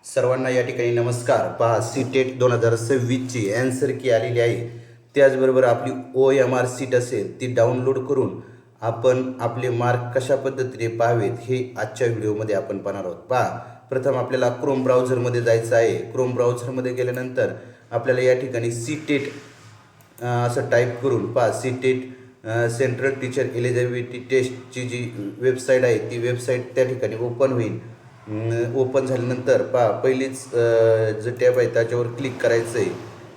सर्वांना या ठिकाणी नमस्कार। पहा, सीटेट 2026ची ॲन्सर की आलेली आहे। त्याचबरोबर आपली OMR सीट असेल ती डाउनलोड करून आपण आपले मार्क कशा पद्धतीने पाहावेत हे आजच्या व्हिडिओमध्ये आपण पाहणार आहोत। पहा, प्रथम आपल्याला क्रोम ब्राउझरमध्ये जायचं आहे। क्रोम ब्राउझरमध्ये गेल्यानंतर आपल्याला या ठिकाणी सीटेट असं टाईप करून पहा, सीटेट सेंट्रल टीचर एलिजिबिलिटी टेस्टची जी वेबसाईट आहे ती वेबसाईट त्या ठिकाणी ओपन होईल। ओपन झाल्यानंतर पहा, पहिलीच जो टॅब आहे त्याच्यावर क्लिक करायचं आहे।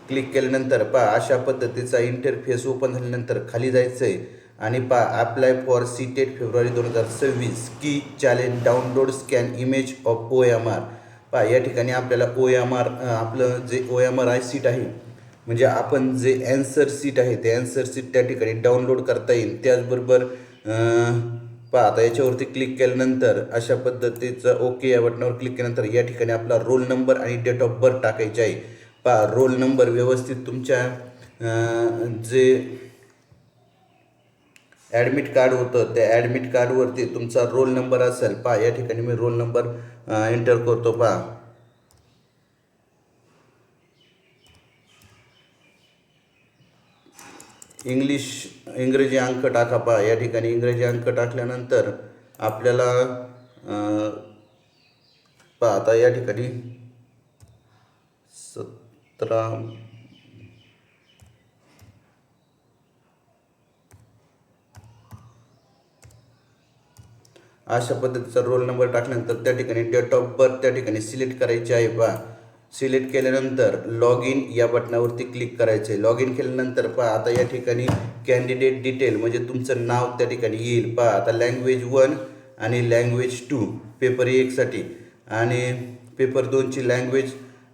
क्लिक केल्यानंतर पहा, अशा पद्धतीचा इंटरफेस ओपन झाल्यानंतर खाली जायचं आहे आणि पहा, अप्लाय फॉर सीटेट फेब्रुवारी 2026 की challenge download scan image of OMR। पहा, या ठिकाणी आपल्याला OMR आपलं जे OMR आहे सीट आहे, म्हणजे आपण जे ॲन्सर सीट आहे ते ॲन्सर सीट त्या ठिकाणी डाउनलोड करता येईल। त्याचबरोबर पहा, आता याच्यावरती क्लिक केल्यानंतर अशा पद्धतीचं ओके या बटनावर क्लिक केल्यानंतर या ठिकाणी आपला रोल नंबर आणि डेट ऑफ बर्थ टाकायचे आहे। पहा, रोल नंबर व्यवस्थित तुमच्या जे ॲडमिट कार्ड होतं त्या ॲडमिट कार्डवरती तुमचा रोल नंबर असेल। पहा, या ठिकाणी मी रोल नंबर एंटर करतो। पहा, इंग्रजी अंक टाका। पहा, या ठिकाणी इंग्रजी अंक टाकल्यानंतर आपल्याला पहा, आता या ठिकाणी 17 अशा पद्धतीचा रोल नंबर टाकल्यानंतर त्या ठिकाणी डेट ऑफ बर्थ त्या ठिकाणी सिलेक्ट करायची आहे। पहा, सिलेक्ट केल्यानंतर लॉग इन या बटनावरती क्लिक करायचे। लॉग इन केल्यानंतर पहा, आता या ठिकाणी कॅन्डिडेट डिटेल म्हणजे तुमचं नाव त्या ठिकाणी येईल। पहा, आता लँग्वेज 1 आणि लँग्वेज 2 पेपर 1साठी आणि पेपर 2ची लँग्वेज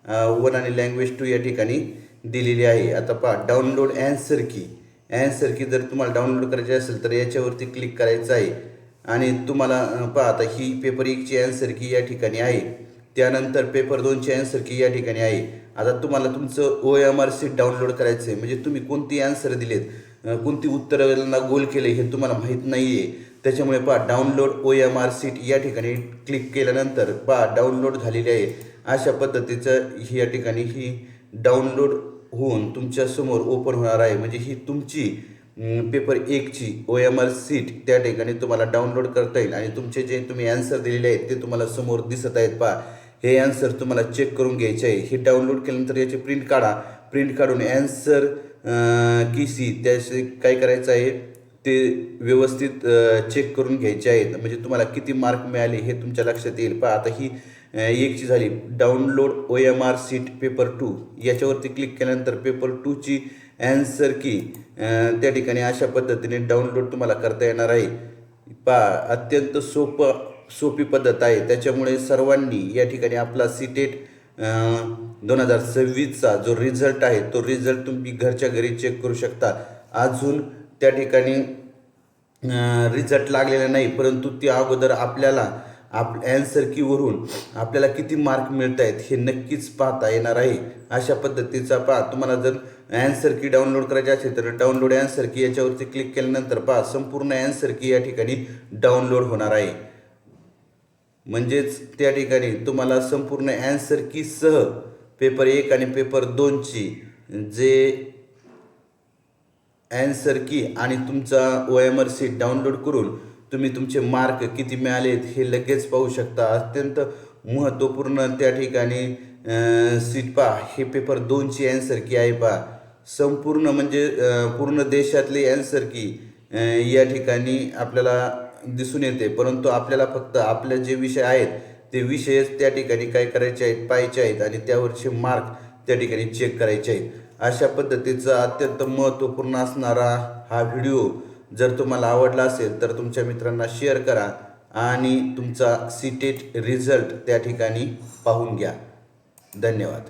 1 आणि लँग्वेज 2 या ठिकाणी दिलेली आहे। आता पहा, डाउनलोड ॲन्सर की जर तुम्हाला डाउनलोड करायची असेल तर याच्यावरती क्लिक करायचं आहे आणि तुम्हाला पहा, आता ही पेपर 1ची ॲन्सर की या ठिकाणी आहे, त्यानंतर पेपर 2ची ॲन्सर की या ठिकाणी आहे। आता तुम्हाला तुमचं OMR सीट डाउनलोड करायचं आहे, म्हणजे तुम्ही कोणती ॲन्सर दिलेत, कोणती उत्तरांना गोल केले हे तुम्हाला माहीत नाही आहे। त्याच्यामुळे पहा, डाउनलोड OMR सीट या ठिकाणी क्लिक केल्यानंतर पहा, डाउनलोड झालेली आहे। अशा पद्धतीचं ही या ठिकाणी ही डाउनलोड होऊन तुमच्यासमोर ओपन होणार आहे, म्हणजे ही तुमची पेपर 1ची OMR सीट त्या ठिकाणी तुम्हाला डाउनलोड करता येईल आणि तुमचे जे तुम्ही ॲन्सर दिलेले आहेत ते तुम्हाला समोर दिसत आहेत। पहा, हे ॲन्सर तुम्हाला चेक करून घ्यायचे आहे। हे डाउनलोड केल्यानंतर याची प्रिंट काढा। प्रिंट काढून ॲन्सर की सी त्याचे काय करायचं आहे ते व्यवस्थित चेक करून घ्यायचे आहेत, म्हणजे तुम्हाला किती मार्क मिळाले हे तुमच्या लक्षात येईल। पहा, आता ही 1ची झाली। डाउनलोड OMR सीट पेपर 2 याच्यावरती क्लिक केल्यानंतर पेपर 2ची ॲन्सर की त्या ठिकाणी अशा पद्धतीने डाउनलोड तुम्हाला करता येणार आहे। पहा, अत्यंत सोपी पद्धत आहे, त्याच्यामुळे सर्वांनी या ठिकाणी आपला सीटेट 2026चा जो रिझल्ट आहे तो रिझल्ट तुम्ही घरच्या घरी चेक करू शकता। अजून त्या ठिकाणी रिझल्ट लागलेला नाही, परंतु त्या अगोदर आपल्याला ॲन्सर कीवरून आपल्याला किती मार्क मिळत आहेत हे नक्कीच पाहता येणार आहे। अशा पद्धतीचा पहा, तुम्हाला जर ॲन्सर की डाउनलोड करायची असेल तर डाउनलोड ॲन्सर की याच्यावरती क्लिक केल्यानंतर पहा, संपूर्ण ॲन्सर की या ठिकाणी डाउनलोड होणार आहे, म्हणजेच त्या ठिकाणी तुम्हाला संपूर्ण ॲन्सर की सह पेपर 1 आणि पेपर 2ची जे ॲन्सर की आणि तुमचा OMR सीट डाउनलोड करून तुम्ही तुमचे मार्क किती मिळालेत हे लगेच पाहू शकता। अत्यंत महत्त्वपूर्ण त्या ठिकाणी सीट पहा, हे पेपर 2ची ॲन्सर की आहे। पहा, संपूर्ण म्हणजे पूर्ण देशातली ॲन्सर की या ठिकाणी आपल्याला दिसून येते, परंतु आपल्याला फक्त आपले जे विषय आहेत ते विषयच त्या ठिकाणी काय करायचे आहेत, पाहायचे आहेत आणि त्यावरचे मार्क त्या ठिकाणी चेक करायचे आहेत। अशा पद्धतीचा अत्यंत महत्त्वपूर्ण असणारा हा व्हिडिओ जर तुम्हाला आवडला असेल तर तुमच्या मित्रांना शेअर करा आणि तुमचा सीटेट रिझल्ट त्या ठिकाणी पाहून घ्या। धन्यवाद।